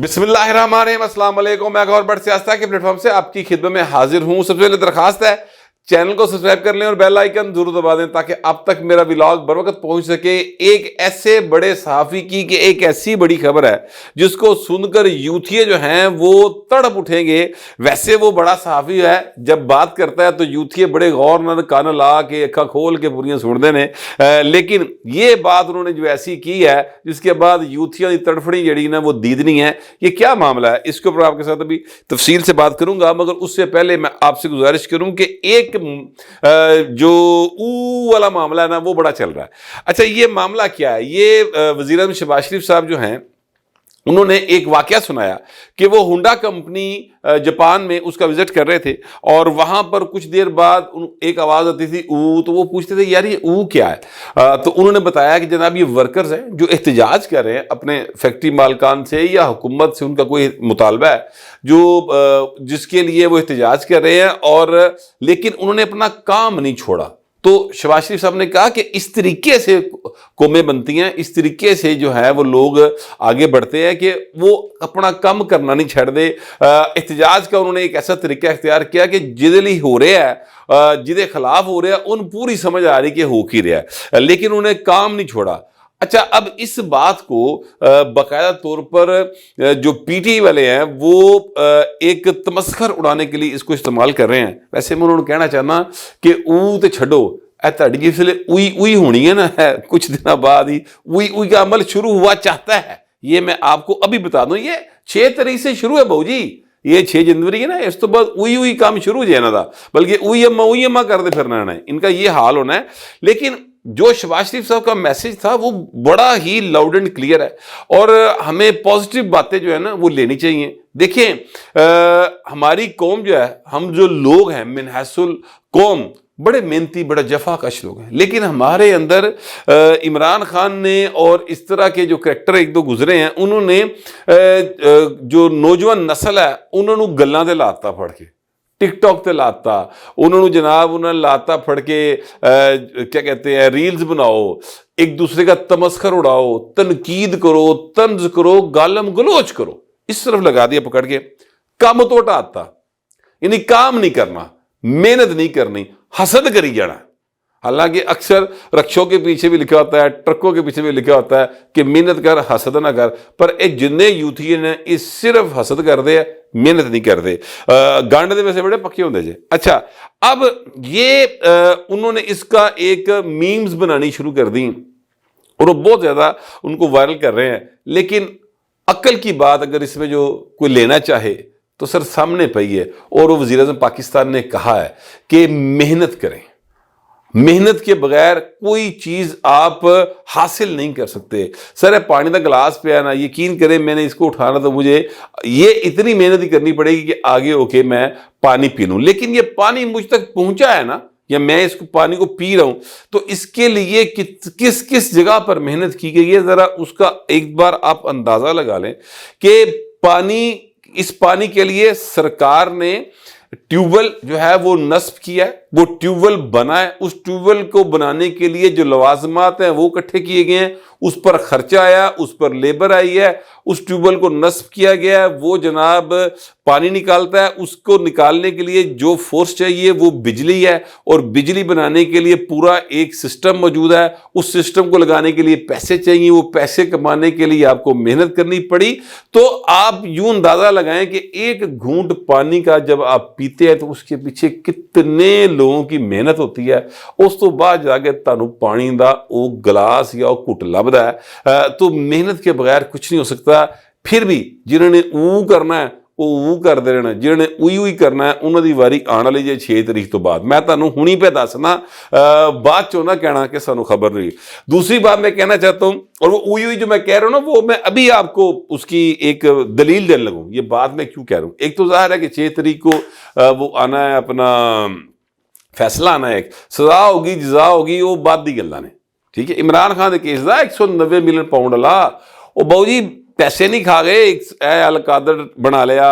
بسم اللہ الرحمن الرحیم، السلام علیکم۔ میں غور بٹ سیاست کے پلیٹ فارم سے آپ کی خدمت میں حاضر ہوں۔ سب سے پہلے درخواست ہے چینل کو سبسکرائب کر لیں اور بیل آئیکن ضرور دبا دیں تاکہ اب تک میرا ولاگ بر وقت پہنچ سکے۔ ایک ایسے بڑے صحافی کی کہ ایک ایسی بڑی خبر ہے جس کو سن کر یوتھیے جو ہیں وہ تڑپ اٹھیں گے۔ ویسے وہ بڑا صحافی ہے، جب بات کرتا ہے تو یوتھیے بڑے غور نال کان لا کے اکھا کھول کے پوریاں سنتے ہیں، لیکن یہ بات انہوں نے جو ایسی کی ہے جس کے بعد یوتھیاں دی تڑفڑی جڑی نا وہ دیدنی ہے۔ یہ کیا معاملہ ہے اس کے اوپر آپ کے ساتھ ابھی تفصیل سے بات کروں گا، مگر اس سے پہلے میں آپ سے گزارش کروں کہ ایک جو والا معاملہ ہے نا وہ بڑا چل رہا ہے۔ اچھا، یہ معاملہ کیا ہے؟ یہ وزیر اعظم شہباز شریف صاحب جو ہیں انہوں نے ایک واقعہ سنایا کہ وہ ہونڈا کمپنی جاپان میں اس کا وزٹ کر رہے تھے اور وہاں پر کچھ دیر بعد ایک آواز آتی تھی او، تو وہ پوچھتے تھے یار یہ او کیا ہے؟ تو انہوں نے بتایا کہ جناب یہ ورکرز ہیں جو احتجاج کر رہے ہیں اپنے فیکٹری مالکان سے یا حکومت سے، ان کا کوئی مطالبہ ہے جو جس کے لیے وہ احتجاج کر رہے ہیں، اور لیکن انہوں نے اپنا کام نہیں چھوڑا۔ تو شہباز شریف صاحب نے کہا کہ اس طریقے سے قومیں بنتی ہیں، اس طریقے سے جو ہے وہ لوگ آگے بڑھتے ہیں کہ وہ اپنا کام کرنا نہیں چھڑ دے۔ احتجاج کا انہوں نے ایک ایسا طریقہ اختیار کیا کہ جدے لی ہو رہا ہے، جدے خلاف ہو رہا ہے، ان پوری سمجھ آ رہی کہ ہو کی رہا ہے، لیکن انہوں نے کام نہیں چھوڑا۔ اچھا، اب اس بات کو باقاعدہ طور پر جو پی ٹی والے ہیں وہ ایک تمسخر اڑانے کے لیے اس کو استعمال کر رہے ہیں۔ ویسے میں انہوں نے کہنا چاہنا کہ او تے چھڈو، اے تہاڈی جس لے اوئی ہونی ہے نا، کچھ دنوں بعد ہی اوئی کا عمل شروع ہوا چاہتا ہے۔ یہ میں آپ کو ابھی بتا دوں، یہ 6 تاریخ سے شروع ہے بہو جی، یہ 6 جنوری ہے نا، اس تو بعد اوئی کام شروع ہو جائے نا، بلکہ اوئی اما کرتے پھرنا ہے، ان کا یہ حال ہونا ہے۔ لیکن جو شہباز شریف صاحب کا میسج تھا وہ بڑا ہی لاؤڈ اینڈ کلیئر ہے، اور ہمیں پازیٹیو باتیں جو ہے نا وہ لینی چاہیے۔ دیکھیں، ہماری قوم جو ہے، ہم جو لوگ ہیں من حیث القوم بڑے محنتی، بڑا جفا کش لوگ ہیں، لیکن ہمارے اندر عمران خان نے اور اس طرح کے جو کریکٹر ایک دو گزرے ہیں، انہوں نے جو نوجوان نسل ہے انہوں نے گلاں دے لاتا پڑھ کے، ٹک ٹاک تے لاتا انہوں نے، جناب انہوں نے لاتا پھڑ کے کیا کہتے ہیں ریلز بناؤ، ایک دوسرے کا تمسخر اڑاؤ، تنقید کرو، طنز کرو، گالم گلوچ کرو، اس طرف لگا دیا پکڑ کے۔ کام تو ہٹاتا، یعنی کام نہیں کرنا، محنت نہیں کرنی، حسد کری جانا۔ حالانکہ اکثر رکشوں کے پیچھے بھی لکھا ہوتا ہے، ٹرکوں کے پیچھے بھی لکھا ہوتا ہے کہ محنت کر حسد نہ کر، پر اے جنے یوتھی نے اس صرف حسد کر دے، محنت نہیں کر دے، گانڈ دے ویسے بڑے پکے ہوندے جے۔ اچھا، اب یہ انہوں نے اس کا ایک میمز بنانی شروع کر دی اور وہ بہت زیادہ ان کو وائرل کر رہے ہیں، لیکن عقل کی بات اگر اس میں جو کوئی لینا چاہے تو سر سامنے پئی ہے، اور وہ وزیر اعظم پاکستان نے کہا ہے کہ محنت کریں، محنت کے بغیر کوئی چیز آپ حاصل نہیں کر سکتے۔ سر پانی کا گلاس پہ آنا، یقین کریں میں نے اس کو اٹھانا تو مجھے یہ اتنی محنت ہی کرنی پڑے گی کہ آگے ہو کے میں پانی پی لوں، لیکن یہ پانی مجھ تک پہنچا ہے نا، یا میں اس کو پانی کو پی رہا ہوں، تو اس کے لیے کس جگہ پر محنت کی گئی ہے، ذرا اس کا ایک بار آپ اندازہ لگا لیں کہ اس پانی کے لیے سرکار نے ٹیوبل جو ہے وہ نصب کیا ہے، وہ ٹیوبل بنا ہے، اس ٹیوبل کو بنانے کے لیے جو لوازمات ہیں وہ اکٹھے کیے گئے ہیں، اس پر خرچہ آیا، اس پر لیبر آئی ہے، اس ٹیوبل کو نصب کیا گیا ہے، وہ جناب پانی نکالتا ہے، اس کو نکالنے کے لیے جو فورس چاہیے وہ بجلی ہے، اور بجلی بنانے کے لیے پورا ایک سسٹم موجود ہے، اس سسٹم کو لگانے کے لیے پیسے چاہیے، وہ پیسے کمانے کے لیے آپ کو محنت کرنی پڑی۔ تو آپ یوں اندازہ لگائیں کہ ایک گھونٹ پانی کا جب آپ پیتے ہیں تو اس کے پیچھے کتنے لوگوں کی محنت ہوتی ہے، اس تو بعد جا کے تانوں پانی دا وہ گلاس یا وہ گھٹ لبدا ہے۔ تو محنت کے بغیر کچھ نہیں ہو سکتا۔ پھر بھی جنہوں نے او کرنا ہے وہ او کر دے رہنا، جنہوں نے اوئی کرنا ہے انہوں دی واری آن والی جے 6 تاریخ تو بعد۔ میں تانوں ہونی پہ دسنا، بات چوں نہ کہنا کہ سانوں خبر نہیں۔ دوسری بات میں کہنا چاہتا ہوں، اور وہ اوئی جو میں کہہ رہا ہوں نا، وہ میں ابھی آپ کو اس کی ایک دلیل دینے لگوں، یہ بات میں کیوں کہہ رہا ہوں۔ ایک تو ظاہر ہے کہ 6 تاریخ کو وہ آنا ہے، اپنا فیصلہ آنا ہے، ایک سزا ہوگی، جزا ہوگی، وہ بات دی گلاں نے، ٹھیک ہے۔ عمران خان دے کیس دا 190 ملین پاؤنڈ والا، وہ بہو جی ਪੈਸੇ ਨਹੀਂ ਖਾ ਗਏ, ਇਹ ਅਲਕਾਦਰ ਬਣਾ ਲਿਆ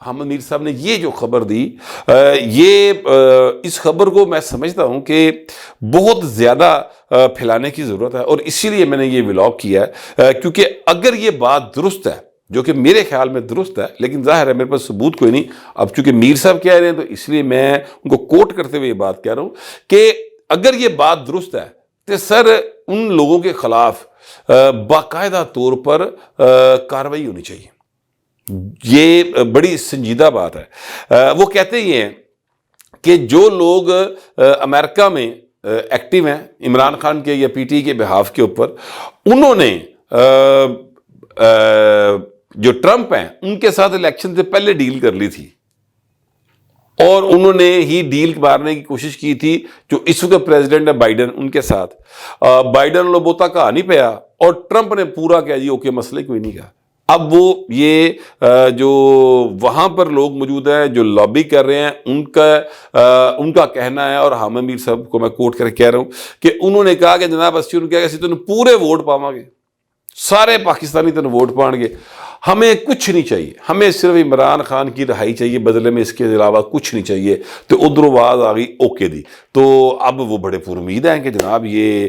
حامد میر صاحب نے یہ جو خبر دی، اس خبر کو میں سمجھتا ہوں کہ بہت زیادہ پھیلانے کی ضرورت ہے، اور اسی لیے میں نے یہ ولاگ کیا ہے، کیونکہ اگر یہ بات درست ہے، جو کہ میرے خیال میں درست ہے، لیکن ظاہر ہے میرے پاس ثبوت کوئی نہیں، اب چونکہ میر صاحب کہہ رہے ہیں تو اس لیے میں ان کو کوٹ کرتے ہوئے یہ بات کہہ رہا ہوں کہ اگر یہ بات درست ہے تو سر ان لوگوں کے خلاف باقاعدہ طور پر کارروائی ہونی چاہیے۔ یہ بڑی سنجیدہ بات ہے۔ وہ کہتے ہی ہیں کہ جو لوگ امریکہ میں ایکٹیو ہیں عمران خان کے یا پی ٹی کے بہاف کے اوپر، انہوں نے جو ٹرمپ ہیں ان کے ساتھ الیکشن سے پہلے ڈیل کر لی تھی، اور انہوں نے ہی ڈیل مارنے کی کوشش کی تھی جو اس وقت پریزیڈنٹ ہے بائیڈن، ان کے ساتھ بائیڈن لو بوتا کہا نہیں پیا، اور ٹرمپ نے پورا کہا جی اوکے مسئلے کوئی نہیں کہا۔ اب وہ یہ جو وہاں پر لوگ موجود ہیں جو لابی کر رہے ہیں، ان کا کہنا ہے، اور حامد میر صاحب کو میں کوٹ کر کہہ رہا ہوں کہ انہوں نے کہا کہ جناب اسی نے کہا کہ تم پورے ووٹ پاواں گے، سارے پاکستانی تن ووٹ پان گے، ہمیں کچھ نہیں چاہیے، ہمیں صرف عمران خان کی رہائی چاہیے، بدلے میں اس کے علاوہ کچھ نہیں چاہیے۔ تو ادھر آواز آ گئی اوکے دی، تو اب وہ بڑے پر امید ہیں کہ جناب یہ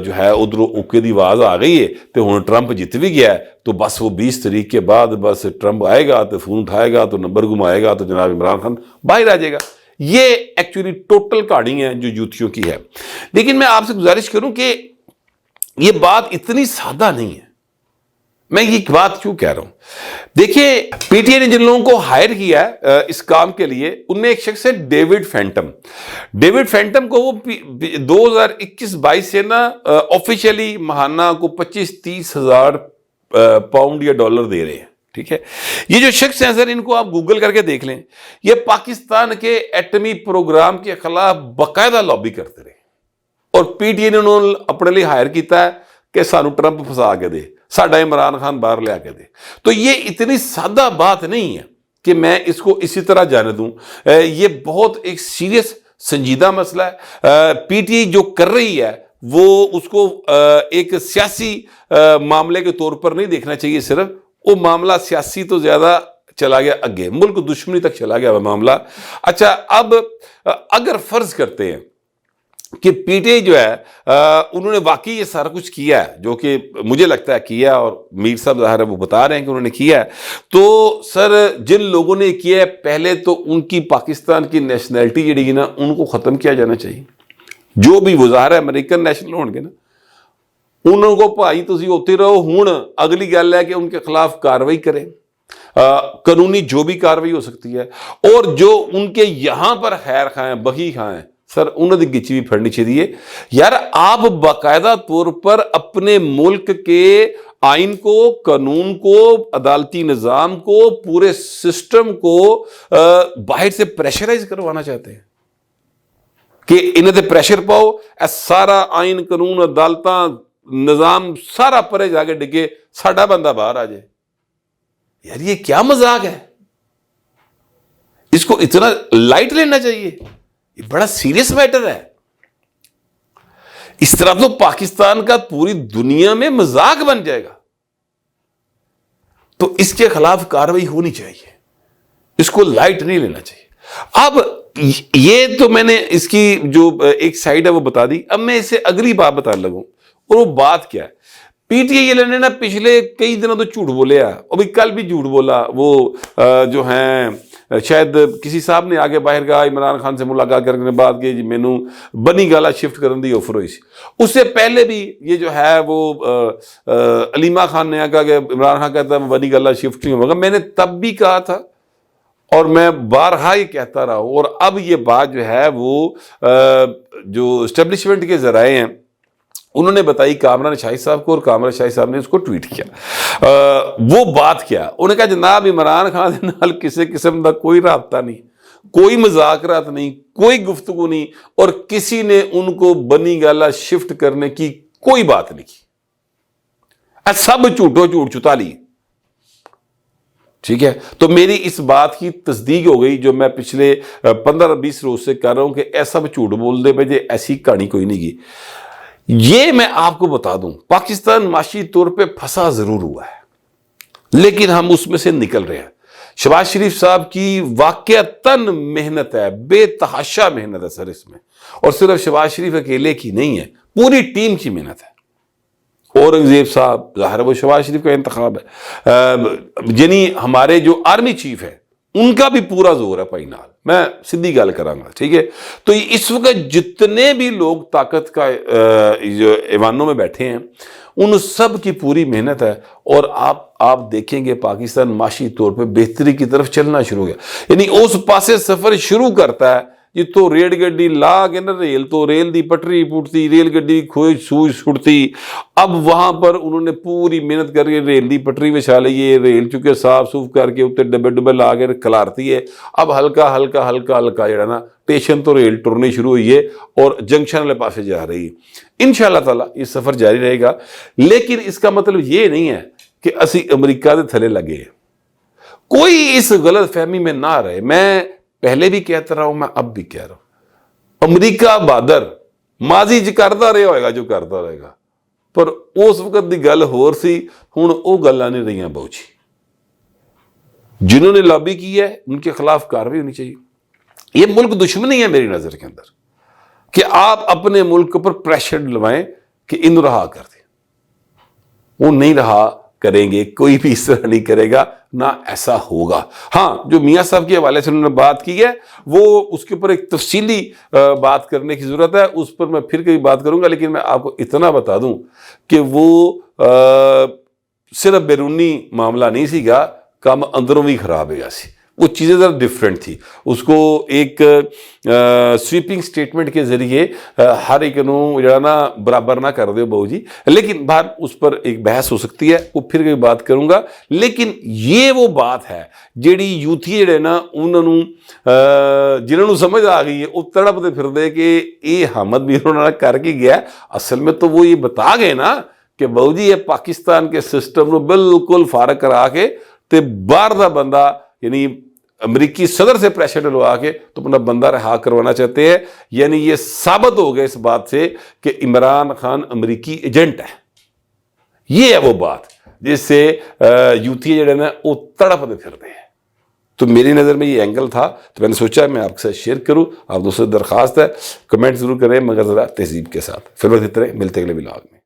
جو ہے ادھر اوکے دی آواز آ گئی ہے، تو ہوں ٹرمپ جیت بھی گیا ہے، تو بس وہ 20 تاریخ کے بعد بس ٹرمپ آئے گا تو فون اٹھائے گا تو نمبر گھمائے گا تو جناب عمران خان باہر آ جائے گا۔ یہ ایکچولی ٹوٹل کہانی ہے جو جوتیوں کی ہے۔ لیکن میں آپ سے گزارش کروں کہ یہ بات اتنی سادہ نہیں ہے۔ میں یہ بات کیوں کہہ رہا ہوں؟ دیکھیے پی ٹی آئی نے جن لوگوں کو ہائر کیا ہے اس کام کے لیے، ان میں ایک شخص ہے ڈیوڈ فینٹم۔ ڈیوڈ فینٹم کو وہ 2021-22 سے نا آفیشیلی ماہانہ کو 25-30 ہزار پاؤنڈ یا ڈالر دے رہے ہیں، ٹھیک ہے۔ یہ جو شخص ہیں سر، ان کو آپ گوگل کر کے دیکھ لیں، یہ پاکستان کے ایٹمی پروگرام کے خلاف باقاعدہ لابی کرتے رہے، اور پی ٹی آئی نے انہوں نے اپنے لیے ہائر کیتا ہے کہ سانو ٹرمپ پھنسا کے دے، ساڈا عمران خان باہر لے کے دے۔ تو یہ اتنی سادہ بات نہیں ہے کہ میں اس کو اسی طرح جانے دوں، یہ بہت ایک سیریس سنجیدہ مسئلہ ہے۔ پی ٹی آئی جو کر رہی ہے وہ اس کو ایک سیاسی معاملے کے طور پر نہیں دیکھنا چاہیے، صرف وہ معاملہ سیاسی تو زیادہ چلا گیا آگے، ملک دشمنی تک چلا گیا وہ معاملہ۔ اچھا، اب اگر فرض کرتے ہیں کہ پی ٹی آئی جو ہے انہوں نے واقعی یہ سارا کچھ کیا ہے، جو کہ مجھے لگتا ہے کیا، اور میر صاحب ظاہر ہے وہ بتا رہے ہیں کہ انہوں نے کیا ہے، تو سر جن لوگوں نے کیا ہے پہلے تو ان کی پاکستان کی نیشنلٹی جڑی نا ان کو ختم کیا جانا چاہیے۔ جو بھی وہ ظاہر ہے امریکن نیشنل ہون گے نا، انہوں کو بھائی تسی ہوتے رہو، ہون اگلی گل ہے کہ ان کے خلاف کارروائی کریں، قانونی جو بھی کارروائی ہو سکتی ہے، اور جو ان کے یہاں پر خیر خواہ ہیں، بغی خواہ ہیں، سر انہوں نے گچی بھی پھڑنی چاہیے۔ یار آپ باقاعدہ طور پر اپنے ملک کے آئین کو، قانون کو، عدالتی نظام کو، پورے سسٹم کو باہر سے پریشرائز کروانا چاہتے ہیں کہ انہیں تے پریشر پاؤ، اے سارا آئین، قانون، عدالتاں، نظام سارا پرے جا کے ڈگے، ساڈا بندہ باہر آ جائے۔ یار یہ کیا مذاق ہے؟ اس کو اتنا لائٹ لینا چاہیے؟ یہ بڑا سیریس میٹر ہے۔ اس طرح تو پاکستان کا پوری دنیا میں مذاق بن جائے گا۔ تو اس کے خلاف کارروائی ہونی چاہیے، اس کو لائٹ نہیں لینا چاہیے۔ اب یہ تو میں نے اس کی جو ایک سائڈ ہے وہ بتا دی، اب میں اسے اگلی بات بتانے لگوں، اور وہ بات کیا ہے؟ پی ٹی آئی نے نا پچھلے کئی دنوں تو جھوٹ بولے، اور بھی کل بھی جھوٹ بولا، وہ جو ہیں شاید کسی صاحب نے آگے باہر کہا عمران خان سے ملاقات کرنے کے بعد کہ جی مینوں بنی گالا شفٹ کرنے دی آفر ہوئی سی۔ اس سے پہلے بھی یہ جو ہے وہ علیمہ خان نے کہا کہ عمران خان کہتا ہے بنی گالا شفٹ نہیں ہوگا۔ میں نے تب بھی کہا تھا، اور میں بارہا یہ کہتا رہا ہوں، اور اب یہ بات جو ہے وہ جو اسٹیبلشمنٹ کے ذرائع ہیں انہوں نے بتائی کامران شاہی صاحب کو، اور کامران شاہی صاحب نے اس کو ٹویٹ کیا۔ وہ بات کیا؟ انہوں نے کہا جناب عمران خان کے نال کسی قسم کا کوئی رابطہ نہیں، کوئی مذاکرات نہیں، کوئی گفتگو نہیں، اور کسی نے ان کو بنی گالا شفٹ کرنے کی کوئی بات نہیں کی۔ سب جھوٹو جھوٹ چتالی، ٹھیک ہے۔ تو میری اس بات کی تصدیق ہو گئی جو میں پچھلے 15-20 روز سے کر رہا ہوں کہ ایسا بھی جھوٹ بول دے بھائی ایسی کہانی کوئی نہیں کی۔ یہ میں آپ کو بتا دوں، پاکستان معاشی طور پہ پھنسا ضرور ہوا ہے، لیکن ہم اس میں سے نکل رہے ہیں۔ شہباز شریف صاحب کی واقعتاً محنت ہے، بے تحاشا محنت ہے سر اس میں، اور صرف شہباز شریف اکیلے کی نہیں ہے، پوری ٹیم کی محنت ہے۔ اورنگزیب صاحب ظاہر ہے وہ شہباز شریف کا انتخاب ہے، یعنی ہمارے جو آرمی چیف ہے ان کا بھی پورا زور ہے پائی نال، میں سیدھی گل کراں گا، ٹھیک ہے۔ تو اس وقت جتنے بھی لوگ طاقت کا جو ایوانوں میں بیٹھے ہیں ان سب کی پوری محنت ہے، اور آپ دیکھیں گے پاکستان معاشی طور پہ بہتری کی طرف چلنا شروع ہو گیا، یعنی اس پاسے سفر شروع کرتا ہے جتوں ریل گڈی لا کے نا ریل تو ریل دی پٹری پوٹتی، ریل گڈی کھوئی سوئی سٹتی، اب وہاں پر انہوں نے پوری محنت کر کے ریل دی پٹری بچھا لی ہے، ریل چونکہ صاف سوف کر کے اتنے ڈبے ڈبے لا کے کھلارتی ہے، اب ہلکا ہلکا ہلکا ہلکا جڑا نا ٹیشن تو ریل ٹرنی شروع ہوئی ہے اور جنکشن والے پاسے جا رہی ہے۔ انشاءاللہ تعالیٰ یہ سفر جاری رہے گا، لیکن اس کا مطلب یہ نہیں ہے کہ اسی امریکہ دے تھلے لگے، کوئی اس غلط فہمی میں نہ رہے۔ میں پہلے بھی کہتا رہا ہوں، میں اب بھی کہہ رہا ہوں، امریکہ بادر ماضی چ کرتا رہا ہوئے گا جو کرتا رہے گا، پر اس وقت دی گل ہور سی، ہن او گلاں نہیں رہیاں بہو جی۔ جنہوں نے لابی کی ہے ان کے خلاف کارروائی ہونی چاہیے۔ یہ ملک دشمنی ہے میری نظر کے اندر، کہ آپ اپنے ملک پر پریشر ڈلوائیں کہ ان رہا کر دیں، وہ نہیں رہا کریں گے، کوئی بھی اس طرح نہیں کرے گا، نہ ایسا ہوگا۔ ہاں جو میاں صاحب کے حوالے سے انہوں نے بات کی ہے وہ اس کے اوپر ایک تفصیلی بات کرنے کی ضرورت ہے، اس پر میں پھر کبھی بات کروں گا، لیکن میں آپ کو اتنا بتا دوں کہ وہ صرف بیرونی معاملہ نہیں سی گا، کام اندروں بھی خراب ہے سی، وہ چیزیں ذرا ڈیفرنٹ تھی، اس کو ایک سویپنگ سٹیٹمنٹ کے ذریعے ہر ایک نو نا برابر نہ کر دے بہو جی، لیکن باہر اس پر ایک بحث ہو سکتی ہے، وہ پھر کبھی بات کروں گا۔ لیکن یہ وہ بات ہے جیڑی یوتھی جڑے نا انہوں جنہوں نے سمجھ آ گئی ہے وہ تڑپ دے پھر دے کہ یہ حامد میر انہوں نے کر کے گیا، اصل میں تو وہ یہ بتا گئے نا کہ بہو جی یہ پاکستان کے سسٹم نو بالکل فارغ کرا کے تے باہر دا بندہ یعنی امریکی صدر سے پریشر ڈلوا کے تو اپنا بندہ رہا کروانا چاہتے ہیں، یعنی یہ ثابت ہو گیا اس بات سے کہ عمران خان امریکی ایجنٹ ہے۔ یہ ہے وہ بات جس سے یوتھی جڑے نا وہ تڑپ دے پھر دے ہیں۔ تو میری نظر میں یہ اینگل تھا، تو میں نے سوچا میں آپ کے ساتھ شیئر کروں۔ آپ دوستوں سے درخواست ہے کمنٹ ضرور کریں مگر ذرا تہذیب کے ساتھ۔ پھر وقت اتنے ملتے اگلے ولاگ میں۔